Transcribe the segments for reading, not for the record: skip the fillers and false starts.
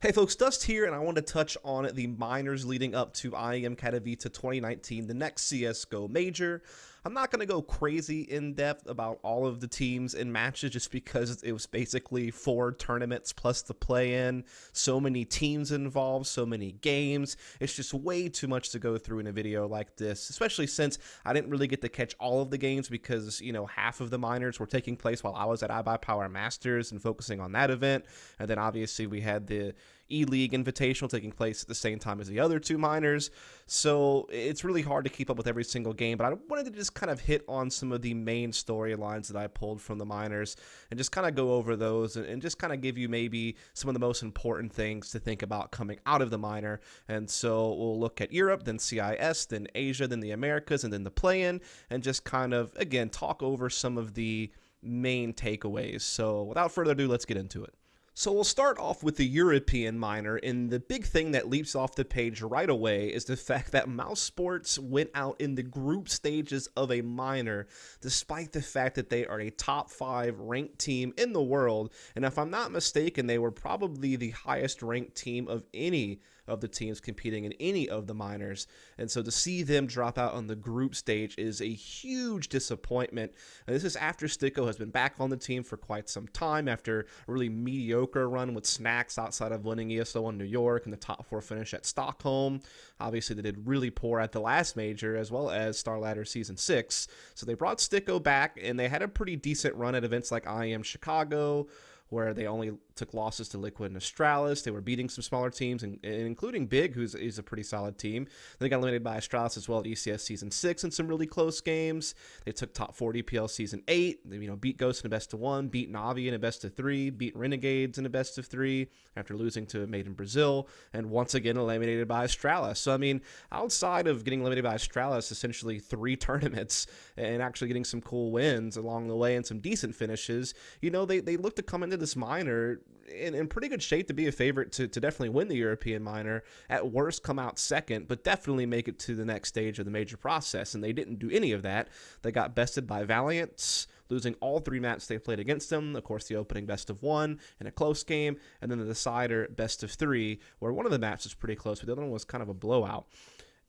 Hey folks, Dust here, and I want to touch on the minors leading up to IEM Katowice 2019, the next CSGO major. I'm not going to go crazy in depth about all of the teams and matches just because it was basically 4 tournaments plus the play-in, so many teams involved, so many games. It's just way too much to go through in a video like this, especially since I didn't really get to catch all of the games because, half of the minors were taking place while I was at iBuyPower Masters and focusing on that event. And then obviously we had the E-League Invitational taking place at the same time as the other 2 minors. So it's really hard to keep up with every single game, but I wanted to just kind of hit on some of the main storylines that I pulled from the minors and just kind of go over those and just kind of give you maybe some of the most important things to think about coming out of the minor. And so we'll look at Europe, then CIS, then Asia, then the Americas, and then the play-in, and just kind of, again, talk over some of the main takeaways. So without further ado, let's get into it. So we'll start off with the European minor, and the big thing that leaps off the page right away is the fact that Mousesports went out in the group stages of a minor, despite the fact that they are a top 5 ranked team in the world, and if I'm not mistaken, they were probably the highest ranked team of any of the teams competing in any of the minors. And so to see them drop out on the group stage is a huge disappointment. And this is after Sticko has been back on the team for quite some time, after a really mediocre run with Snacks outside of winning ESO in New York and the top 4 finish at Stockholm. Obviously they did really poor at the last major as well as Star Ladder Season 6. So they brought Sticko back and they had a pretty decent run at events like IEM Chicago, where they only took losses to Liquid and Astralis. They were beating some smaller teams, including Big, who's a pretty solid team. They got eliminated by Astralis as well at ECS Season 6 in some really close games. They took top 4 DPL Season 8. They beat Ghost in a best of 1, beat Navi in a best of 3, beat Renegades in a best of 3 after losing to Made in Brazil, and once again eliminated by Astralis. So, I mean, outside of getting eliminated by Astralis, essentially 3 tournaments, and actually getting some cool wins along the way and some decent finishes, they look to come into this minor in pretty good shape to be a favorite to definitely win the European minor. At worst, come out second, but definitely make it to the next stage of the major process. And they didn't do any of that. They got bested by Valiant, losing all 3 maps they played against them. Of course, the opening best of 1 in a close game, and then the decider best of 3, where one of the maps was pretty close, but the other one was kind of a blowout.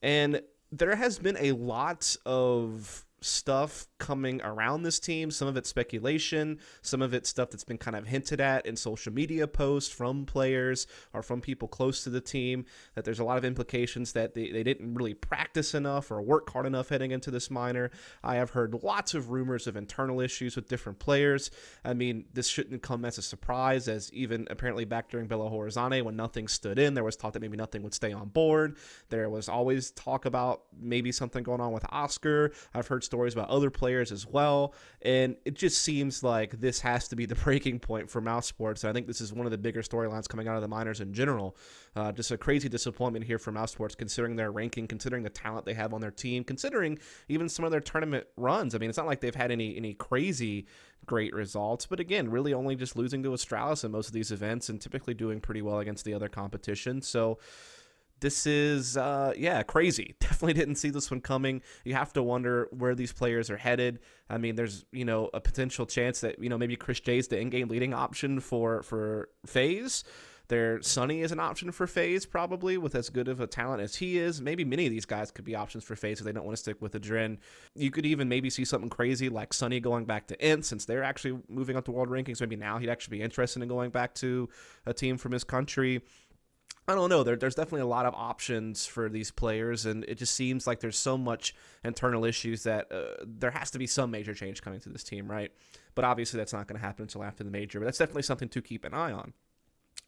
And there has been a lot of stuff coming around this team. Some of it's speculation, some of it's stuff that's been kind of hinted at in social media posts from players or from people close to the team, that there's a lot of implications that they didn't really practice enough or work hard enough heading into this minor. I have heard lots of rumors of internal issues with different players. I mean, this shouldn't come as a surprise, as even apparently back during Belo Horizonte when nothing stood in, there was talk that maybe nothing would stay on board. There was always talk about maybe something going on with Oscar. I've heard stories about other players as well, and it just seems like this has to be the breaking point for Mousesports. And I think this is one of the bigger storylines coming out of the minors in general. Just a crazy disappointment here for Mousesports, considering their ranking, considering the talent they have on their team, considering even some of their tournament runs. I mean, it's not like they've had any crazy great results, but again, really only just losing to Astralis in most of these events and typically doing pretty well against the other competition. So this is, crazy. Definitely didn't see this one coming. You have to wonder where these players are headed. I mean, there's, a potential chance that, maybe Chris J is the in-game leading option for FaZe. Sunny is an option for FaZe, probably, with as good of a talent as he is. Maybe many of these guys could be options for FaZe if they don't want to stick with Adren. You could even maybe see something crazy like Sunny going back to Int, since they're actually moving up to world rankings. Maybe now he'd actually be interested in going back to a team from his country. I don't know. There's definitely a lot of options for these players, and it just seems like there's so much internal issues that there has to be some major change coming to this team, right? But obviously that's not going to happen until after the major, but that's definitely something to keep an eye on.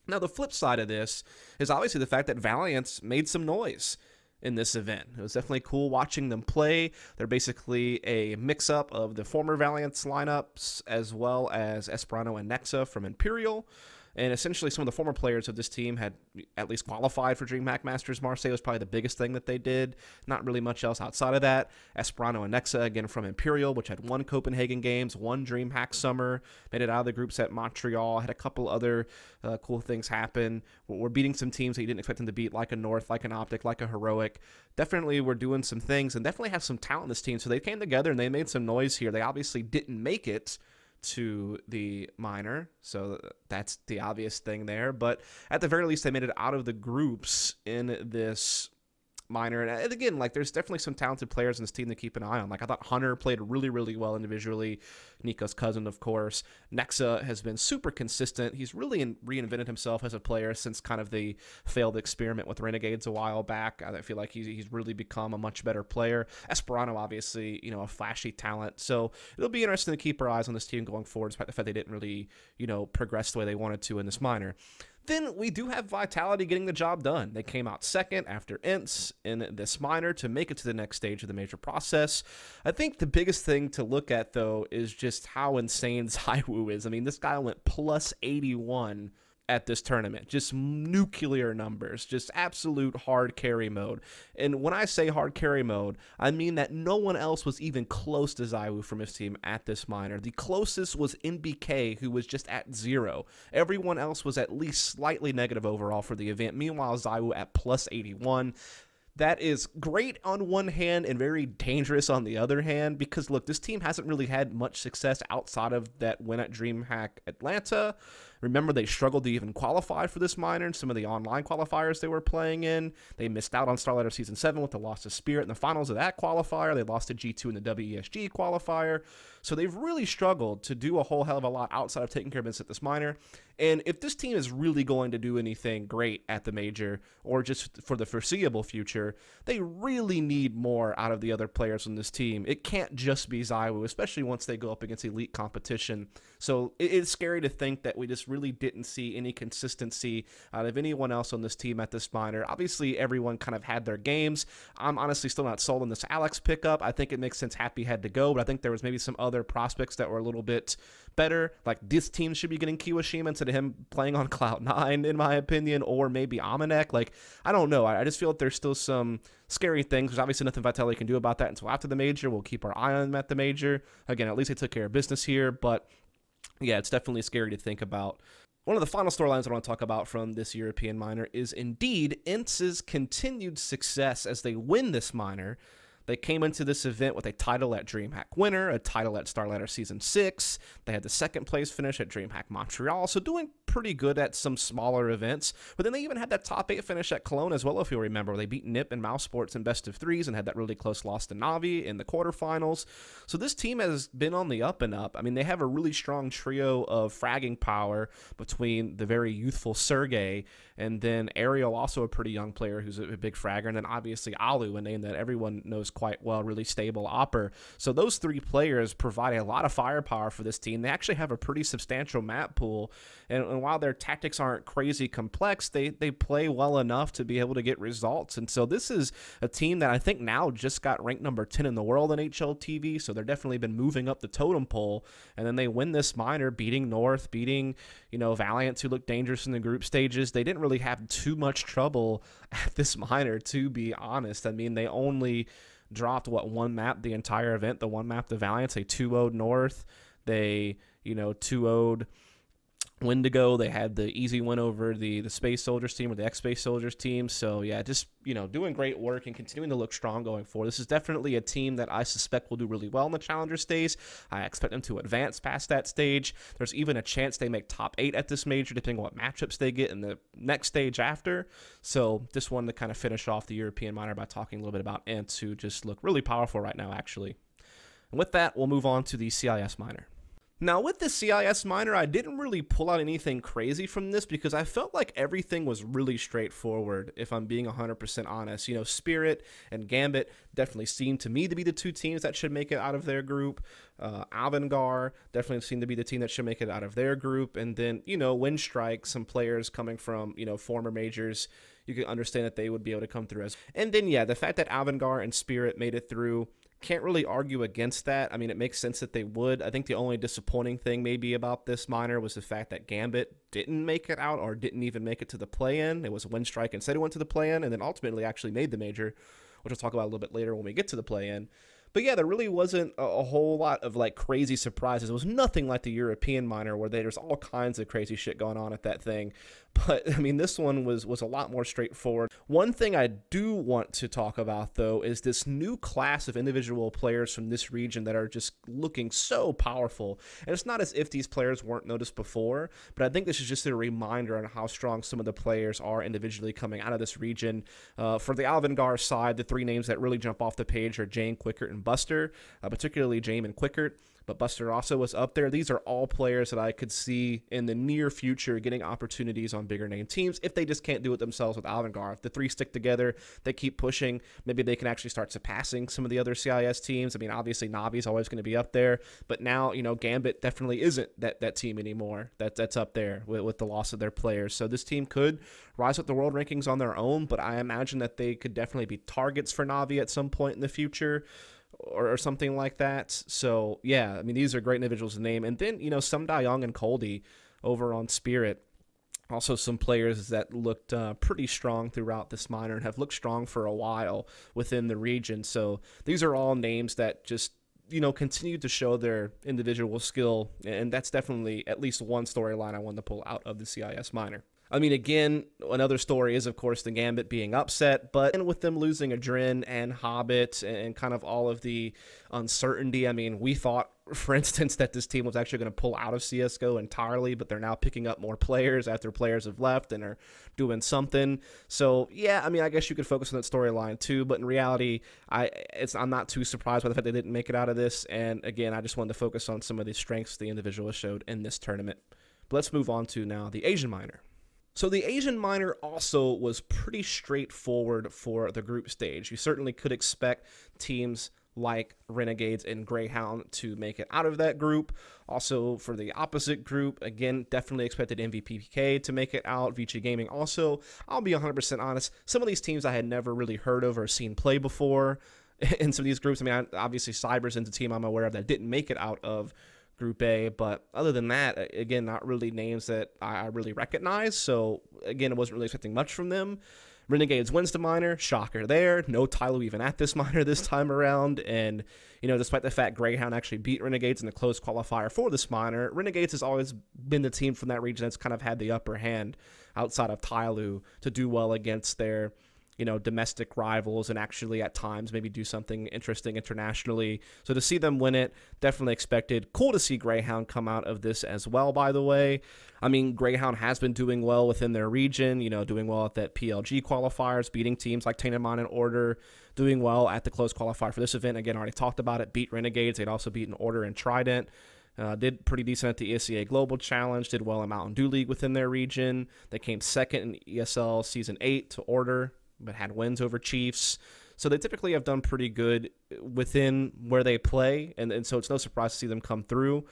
Now, the flip side of this is obviously the fact that Valiant made some noise in this event. It was definitely cool watching them play. They're basically a mix-up of the former Valiant's lineups as well as Esperanto and Nexa from Imperial. And essentially, some of the former players of this team had at least qualified for DreamHack Masters. Marseille was probably the biggest thing that they did. Not really much else outside of that. Esperanto and Nexa, again, from Imperial, which had 1 Copenhagen Games, 1 DreamHack Summer, made it out of the groups at Montreal, had a couple other cool things happen. We're beating some teams that you didn't expect them to beat, like a North, like an Optic, like a Heroic. Definitely we're doing some things and definitely have some talent in this team. So they came together and they made some noise here. They obviously didn't make it to the minor, so that's the obvious thing there. But at the very least, they made it out of the groups in this minor. And again, like, there's definitely some talented players in this team to keep an eye on. Like, I thought Hunter played really, really well individually. Nico's cousin, of course. Nexa has been super consistent. He's really reinvented himself as a player since kind of the failed experiment with Renegades a while back. I feel like he's really become a much better player. Esperano, obviously, you know, a flashy talent. So it'll be interesting to keep our eyes on this team going forward, despite the fact they didn't really, you know, progress the way they wanted to in this minor. Then we do have Vitality getting the job done. They came out second after Ints in this minor to make it to the next stage of the major process. I think the biggest thing to look at, though, is just how insane ZywOo is. I mean, this guy went plus 81 at this tournament. Just nuclear numbers, just absolute hard carry mode. And when I say hard carry mode, I mean that no one else was even close to ZywOo from his team at this minor. The closest was NBK, who was just at 0. Everyone else was at least slightly negative overall for the event. Meanwhile, ZywOo at plus 81. That is great on one hand and very dangerous on the other hand, because, look, this team hasn't really had much success outside of that win at DreamHack Atlanta. Remember, they struggled to even qualify for this minor in some of the online qualifiers they were playing in. They missed out on Starlighter Season 7 with the loss to Spirit in the finals of that qualifier. They lost to G2 in the WESG qualifier. So they've really struggled to do a whole hell of a lot outside of taking care of business at this minor. And if this team is really going to do anything great at the major, or just for the foreseeable future, they really need more out of the other players on this team. It can't just be ZywOo, especially once they go up against elite competition. So it's scary to think that we just really didn't see any consistency out of anyone else on this team at this minor. Obviously, everyone kind of had their games. I'm honestly still not sold on this Alex pickup. I think it makes sense Happy had to go, but I think there was maybe some other prospects that were a little bit better. Like, this team should be getting Kiwashima instead of him playing on Cloud9, in my opinion, or maybe Amanek. Like, I don't know. I just feel like there's still some scary things. There's obviously nothing Vitality can do about that until after the major. We'll keep our eye on them at the major. Again, at least they took care of business here, but yeah, it's definitely scary to think about. One of the final storylines I want to talk about from this European minor is indeed Ints' continued success as they win this minor. They came into this event with a title at DreamHack Winter, a title at Starlighter Season 6. They had the second place finish at DreamHack Montreal, so doing pretty good at some smaller events. But then they even had that top 8 finish at Cologne as well, if you'll remember, where they beat Nip and Mouse Sports in best of 3s and had that really close loss to Navi in the quarterfinals. So this team has been on the up and up. I mean, they have a really strong trio of fragging power between the very youthful Sergey and then Ariel, also a pretty young player who's a big fragger, and then obviously Alu, a name that everyone knows quite well, really stable opper. So those three players provide a lot of firepower for this team. They actually have a pretty substantial map pool, and while their tactics aren't crazy complex, they play well enough to be able to get results. And so this is a team that I think now just got ranked number 10 in the world in HLTV, so they're definitely been moving up the totem pole. And then they win this minor, beating North, beating, you know, Valiant, who looked dangerous in the group stages. They didn't really have too much trouble at this minor, to be honest. I mean, they only dropped, what, one map the entire event, the one map, the Valiants. They 2-0'd North. They, you know, 2-0'd Wendigo. They had the easy win over the Space Soldiers team, or the X-Space Soldiers team. So, yeah, just, you know, doing great work and continuing to look strong going forward. This is definitely a team that I suspect will do really well in the Challenger stage. I expect them to advance past that stage. There's even a chance they make top 8 at this major, depending on what matchups they get in the next stage after. So, just wanted to kind of finish off the European minor by talking a little bit about Ints, who just look really powerful right now, actually. And with that, we'll move on to the CIS minor. Now, with the CIS minor, I didn't really pull out anything crazy from this because I felt like everything was really straightforward, if I'm being 100% honest. You know, Spirit and Gambit definitely seem to me to be the two teams that should make it out of their group. Avangar definitely seem to be the team that should make it out of their group. And then, you know, Windstrike, some players coming from, you know, former majors, you can understand that they would be able to come through as. And then, yeah, the fact that Avangar and Spirit made it through, can't really argue against that. I mean, it makes sense that they would. I think the only disappointing thing maybe about this minor was the fact that Gambit didn't make it out, or didn't even make it to the play-in. It was a Windstrike and said it went to the play-in, and then ultimately actually made the major, which we'll talk about a little bit later when we get to the play-in. But yeah, there really wasn't a whole lot of like crazy surprises. It was nothing like the European minor where there's all kinds of crazy shit going on at that thing. But, I mean, this one was a lot more straightforward. One thing I do want to talk about, though, is this new class of individual players from this region that are just looking so powerful. And it's not as if these players weren't noticed before, but I think this is just a reminder on how strong some of the players are individually coming out of this region. For the Alvingar side, the three names that really jump off the page are Jane, Quickert, and Buster, particularly Jane and Quickert. But Buster also was up there. These are all players that I could see in the near future getting opportunities on bigger name teams if they just can't do it themselves with Alvingar. If the three stick together, they keep pushing, maybe they can actually start surpassing some of the other CIS teams. I mean, obviously Navi's always going to be up there, but now, Gambit definitely isn't that team anymore that's up there with the loss of their players. So this team could rise up the world rankings on their own, but I imagine that they could definitely be targets for Navi at some point in the future. Or something like that. So, yeah, I mean, these are great individuals to name. And then, some Young and Coldy over on Spirit. Also some players that looked pretty strong throughout this minor and have looked strong for a while within the region. So these are all names that just, continue to show their individual skill. And that's definitely at least one storyline I wanted to pull out of the CIS minor. I mean, again, another story is, of course, the Gambit being upset, but with them losing Adren and Hobbit and kind of all of the uncertainty, I mean, we thought, for instance, that this team was actually going to pull out of CSGO entirely, but they're now picking up more players after players have left and are doing something. So, yeah, I mean, I guess you could focus on that storyline too, but in reality, I'm not too surprised by the fact they didn't make it out of this, and again, I just wanted to focus on some of the strengths the individual showed in this tournament. But let's move on to now the Asian minor. So the Asian minor also was pretty straightforward for the group stage. You certainly could expect teams like Renegades and Greyhound to make it out of that group. Also for the opposite group, again, definitely expected MVPK to make it out. Vici Gaming also. I'll be 100% honest, some of these teams I had never really heard of or seen play before in some of these groups. I mean, obviously Cyber's a team I'm aware of that didn't make it out of Group A, but other than that, again, not really names that I really recognize. So again, I wasn't really expecting much from them. Renegades wins the minor, shocker there. No Tylo even at this minor this time around, and despite the fact Greyhound actually beat Renegades in the close qualifier for this minor, Renegades has always been the team from that region that's kind of had the upper hand outside of Tylo to do well against their domestic rivals and actually at times maybe do something interesting internationally. So to see them win it, definitely expected. Cool to see Greyhound come out of this as well, by the way. I mean, Greyhound has been doing well within their region, doing well at that PLG qualifiers, beating teams like Tainted Mind and Order, doing well at the close qualifier for this event. Again, I already talked about it, beat Renegades. They'd also beaten Order and Trident. Did pretty decent at the ESEA Global Challenge, did well in Mountain Dew League within their region. They came second in ESL Season 8 to Order, but had wins over Chiefs. So they typically have done pretty good within where they play, and so it's no surprise to see them come through.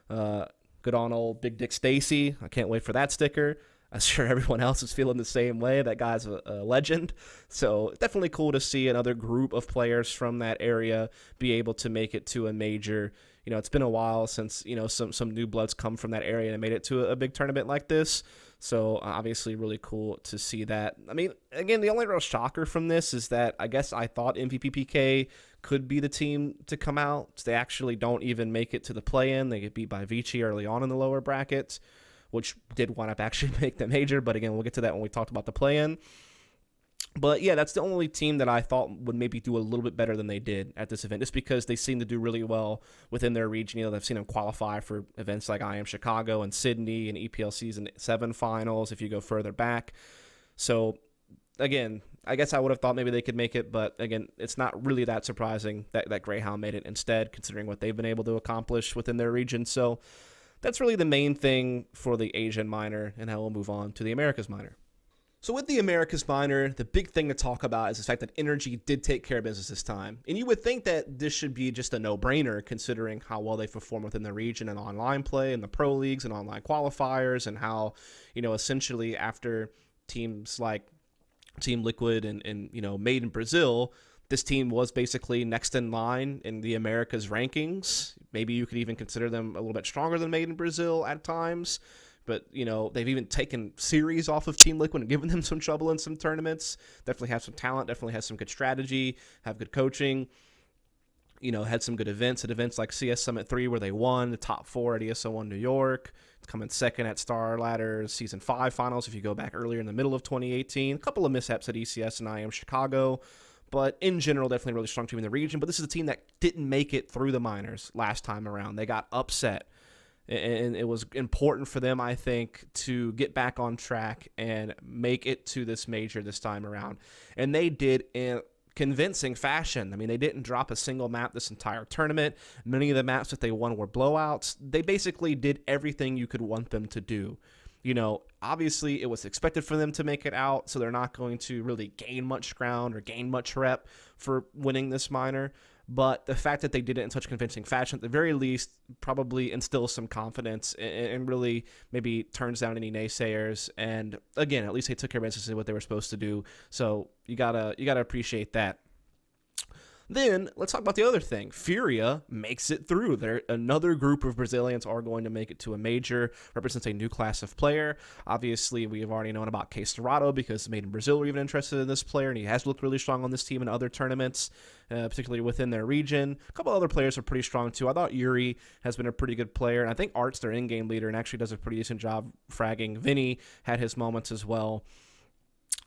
Good on old Big Dick Stacy. I can't wait for that sticker. I'm sure everyone else is feeling the same way. That guy's a legend. So definitely cool to see another group of players from that area be able to make it to a major. It's been a while since, some new bloods come from that area and made it to a big tournament like this. So obviously really cool to see that. I mean, again, the only real shocker from this is that I guess I thought MVPK could be the team to come out. They actually don't even make it to the play-in. They get beat by Vici early on in the lower brackets, which did wind up actually make the major. But again, we'll get to that when we talked about the play-in. But yeah, that's the only team that I thought would maybe do a little bit better than they did at this event, just because they seem to do really well within their region. I've seen them qualify for events like IEM Chicago and Sydney and EPL Season 7 finals if you go further back. So again, I guess I would have thought maybe they could make it, but again, it's not really that surprising that Greyhound made it instead, considering what they've been able to accomplish within their region. So that's really the main thing for the Asian minor, and now we'll move on to the Americas minor. So with the Americas minor, the big thing to talk about is the fact that Energy did take care of business this time. And you would think that this should be just a no-brainer considering how well they perform within the region and online play and the pro leagues and online qualifiers, and how, essentially after teams like Team Liquid and Made in Brazil, this team was basically next in line in the Americas rankings. Maybe you could even consider them a little bit stronger than Made in Brazil at times. But, they've even taken series off of Team Liquid and given them some trouble in some tournaments. Definitely have some talent, definitely has some good strategy, have good coaching. had some good events at events like CS Summit 3 where they won the top 4 at ESO1 New York. It's coming second at Star Ladder's Season 5 finals if you go back earlier in the middle of 2018. A couple of mishaps at ECS and IEM Chicago, but in general, definitely a really strong team in the region. But this is a team that didn't make it through the minors last time around. They got upset, and it was important for them, I think, to get back on track and make it to this major this time around. And they did in convincing fashion. I mean, they didn't drop a single map this entire tournament. Many of the maps that they won were blowouts. They basically did everything you could want them to do. Obviously it was expected for them to make it out, so they're not going to really gain much ground or gain much rep for winning this minor. But the fact that they did it in such convincing fashion, at the very least, probably instills some confidence and really maybe turns down any naysayers. And again, at least they took care of business and what they were supposed to do. So you gotta appreciate that. Then let's talk about the other thing. Furia makes it through. Another group of Brazilians are going to make it to a major, represents a new class of player. Obviously, we have already known about Case Dorado because Made in Brazil were even interested in this player, and he has looked really strong on this team in other tournaments, particularly within their region. A couple other players are pretty strong too. I thought Yuri has been a pretty good player, and I think Art's their in-game leader and actually does a pretty decent job fragging. Vinny had his moments as well.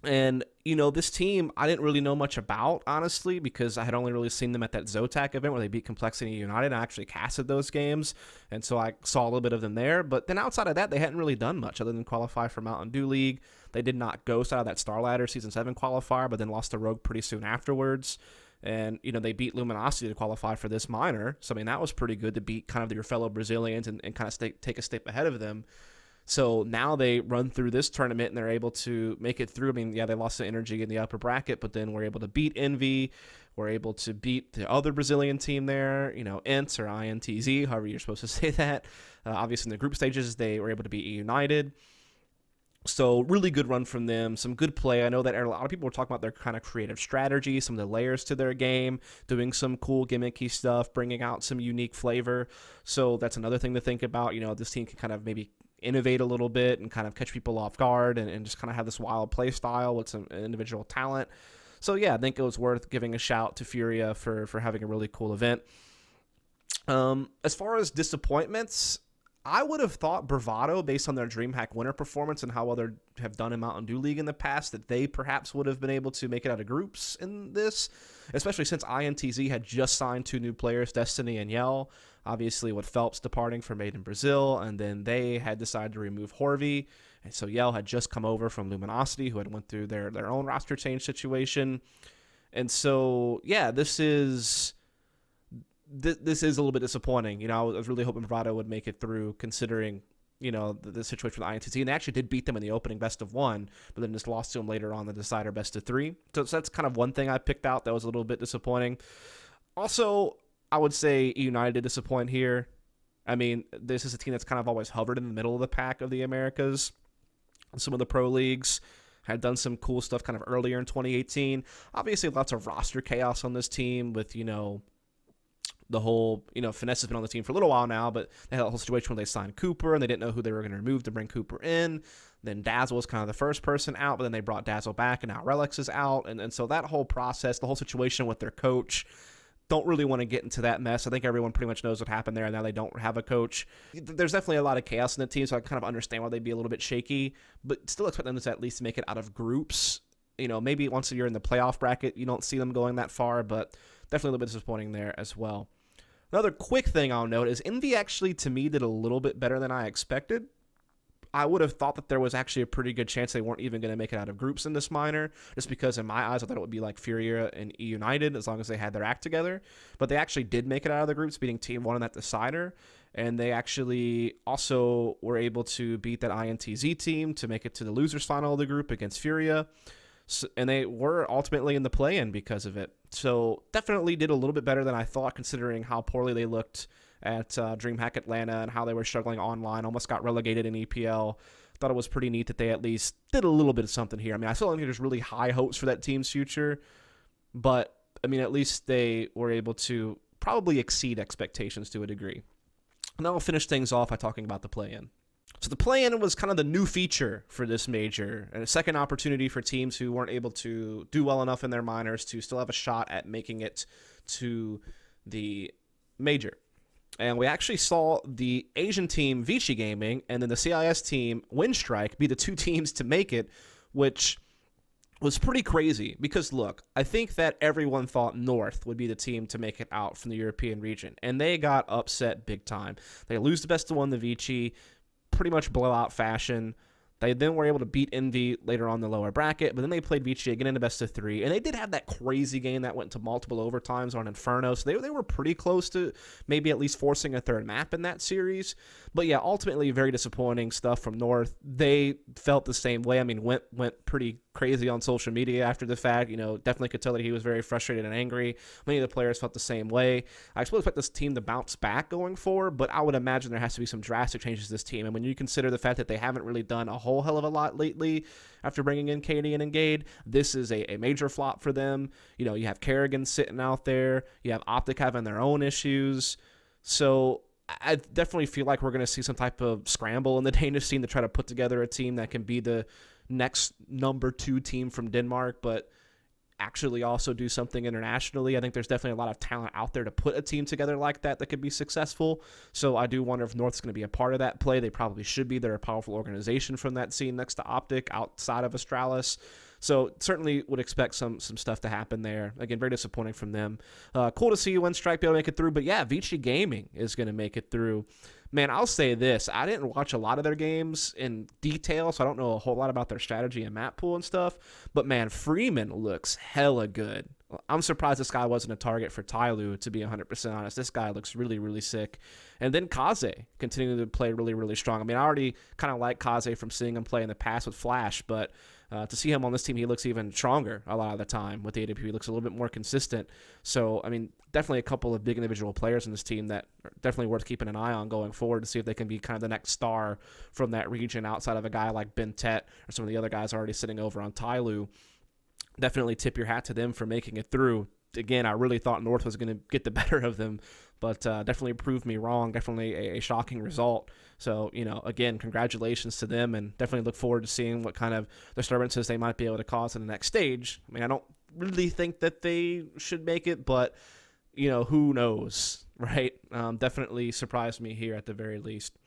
And, this team, I didn't really know much about, honestly, because I had only really seen them at that Zotac event where they beat Complexity United. I actually casted those games, and so I saw a little bit of them there. But then outside of that, they hadn't really done much other than qualify for Mountain Dew League. They did not ghost out of that Star Ladder Season 7 qualifier, but then lost to Rogue pretty soon afterwards. And, they beat Luminosity to qualify for this minor. So, I mean, that was pretty good to beat kind of your fellow Brazilians and kind of take a step ahead of them. So now they run through this tournament and they're able to make it through. I mean, yeah, they lost the energy in the upper bracket, but then we're able to beat Envy. We're able to beat the other Brazilian team there, INTZ or INTZ, however you're supposed to say that. Obviously, in the group stages, they were able to beat United. So really good run from them, some good play. I know that a lot of people were talking about their kind of creative strategy, some of the layers to their game, doing some cool gimmicky stuff, bringing out some unique flavor. So that's another thing to think about. This team can kind of maybe innovate a little bit and kind of catch people off guard and just kind of have this wild play style with some individual talent. So yeah, I think it was worth giving a shout to Furia for having a really cool event. As far as disappointments, I would have thought Bravado, based on their DreamHack winner performance and how well they have done in Mountain Dew League in the past, that they perhaps would have been able to make it out of groups in this, especially since INTZ had just signed 2 new players, Destiny and Yell. Obviously, with Phelps departing for Made in Brazil, and then they had decided to remove Horvey. And so Yell had just come over from Luminosity, who had went through their own roster change situation. And so, yeah, this is a little bit disappointing. I was really hoping Bravado would make it through, considering, the situation with INTZ. And they actually did beat them in the opening best of 1, but then just lost to them later on the decider best of 3. So that's kind of one thing I picked out that was a little bit disappointing. Also, I would say United did disappoint here. I mean, this is a team that's kind of always hovered in the middle of the pack of the Americas. Some of the pro leagues had done some cool stuff kind of earlier in 2018. Obviously, lots of roster chaos on this team with, the whole, Finesse has been on the team for a little while now, but they had a whole situation where they signed Cooper and they didn't know who they were going to remove to bring Cooper in. Then Dazzle was kind of the first person out, but then they brought Dazzle back and now Relics is out. And so that whole process, the whole situation with their coach, don't really want to get into that mess. I think everyone pretty much knows what happened there, and now they don't have a coach. There's definitely a lot of chaos in the team, so I kind of understand why they'd be a little bit shaky, but still expect them to at least make it out of groups. Maybe once you're in the playoff bracket, you don't see them going that far, but definitely a little bit disappointing there as well. Another quick thing I'll note is Envy actually, to me, did a little bit better than I expected. I would have thought that there was actually a pretty good chance they weren't even going to make it out of groups in this minor, just because in my eyes I thought it would be like Furia and E United as long as they had their act together. But they actually did make it out of the groups, beating Team 1 in that decider. And they actually also were able to beat that INTZ team to make it to the losers final of the group against Furia. So, and they were ultimately in the play-in because of it. So definitely did a little bit better than I thought, considering how poorly they looked at DreamHack Atlanta and how they were struggling online, almost got relegated in EPL. Thought it was pretty neat that they at least did a little bit of something here. I mean, I still don't think there's really high hopes for that team's future, but I mean, at least they were able to probably exceed expectations to a degree. And I'll finish things off by talking about the play-in. So the play-in was kind of the new feature for this major, and a second opportunity for teams who weren't able to do well enough in their minors to still have a shot at making it to the major. And we actually saw the Asian team, Vici Gaming, and then the CIS team, Windstrike, be the two teams to make it, which was pretty crazy because, look, I think that everyone thought North would be the team to make it out from the European region, and they got upset big time. They lose the best of one, the Vici, pretty much blowout fashion. They then were able to beat Envy later on in the lower bracket, but then they played Vici again in the best of 3, and they did have that crazy game that went to multiple overtimes on Inferno, so they were pretty close to maybe at least forcing a third map in that series. But yeah, ultimately very disappointing stuff from North. They felt the same way. I mean, went pretty crazy on social media after the fact. You know, definitely could tell that he was very frustrated and angry. Many of the players felt the same way. I still expect this team to bounce back going forward, but I would imagine there has to be some drastic changes to this team. And when you consider the fact that they haven't really done a whole hell of a lot lately after bringing in Katie and Engade, this is a major flop for them. You know, you have Kerrigan sitting out there. You have Optic having their own issues. So I definitely feel like we're going to see some type of scramble in the Danish scene to try to put together a team that can be the next number 2 team from Denmark, but actually also do something internationally. I think there's definitely a lot of talent out there to put a team together like that could be successful. So I do wonder if North's going to be a part of that play. They probably should be. They're a powerful organization from that scene next to Optic outside of Astralis. So certainly would expect some stuff to happen there. Again, very disappointing from them. Cool to see Windstrike be able to make it through. But yeah, Vici Gaming is going to make it through. Man, I'll say this. I didn't watch a lot of their games in detail, so I don't know a whole lot about their strategy and map pool and stuff. But man, Freeman looks hella good. I'm surprised this guy wasn't a target for Tyloo, to be 100% honest. This guy looks really, really sick. And then Kaze continuing to play really, really strong. I mean, I already kind of like Kaze from seeing him play in the past with Flash, but to see him on this team, he looks even stronger a lot of the time with the AWP. He looks a little bit more consistent. So, I mean, definitely a couple of big individual players in this team that are definitely worth keeping an eye on going forward to see if they can be kind of the next star from that region outside of a guy like Ben Tet or some of the other guys already sitting over on Tyloo. Definitely tip your hat to them for making it through. Again, I really thought North was going to get the better of them, but definitely proved me wrong. Definitely a shocking result. So, you know, again, congratulations to them, and definitely look forward to seeing what kind of disturbances they might be able to cause in the next stage. I mean, I don't really think that they should make it, but, you know, who knows, right? Definitely surprised me here at the very least.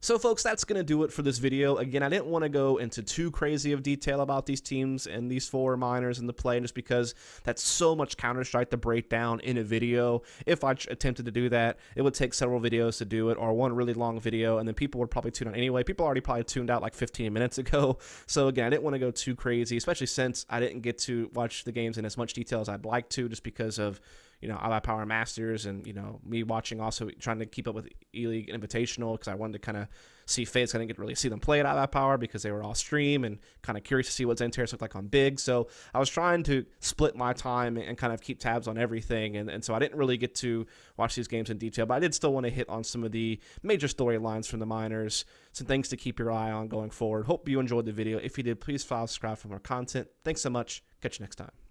So, folks, that's going to do it for this video. Again, I didn't want to go into too crazy of detail about these teams and these 4 minors in the play, just because that's so much Counter-Strike to break down in a video. If I attempted to do that, it would take several videos to do it, or one really long video, and then people would probably tune out anyway. People already probably tuned out like 15 minutes ago. So, again, I didn't want to go too crazy, especially since I didn't get to watch the games in as much detail as I'd like to, just because of, you know, iPower Masters and, you know, me watching, also trying to keep up with E-League Invitational because I wanted to kind of see FaZe. I didn't get to really see them play at iPower because they were all stream, and kind of curious to see what Zenterrors looked like on Big. So I was trying to split my time and kind of keep tabs on everything. And so I didn't really get to watch these games in detail, but I did still want to hit on some of the major storylines from the minors, some things to keep your eye on going forward. Hope you enjoyed the video. If you did, please follow, subscribe for more content. Thanks so much. Catch you next time.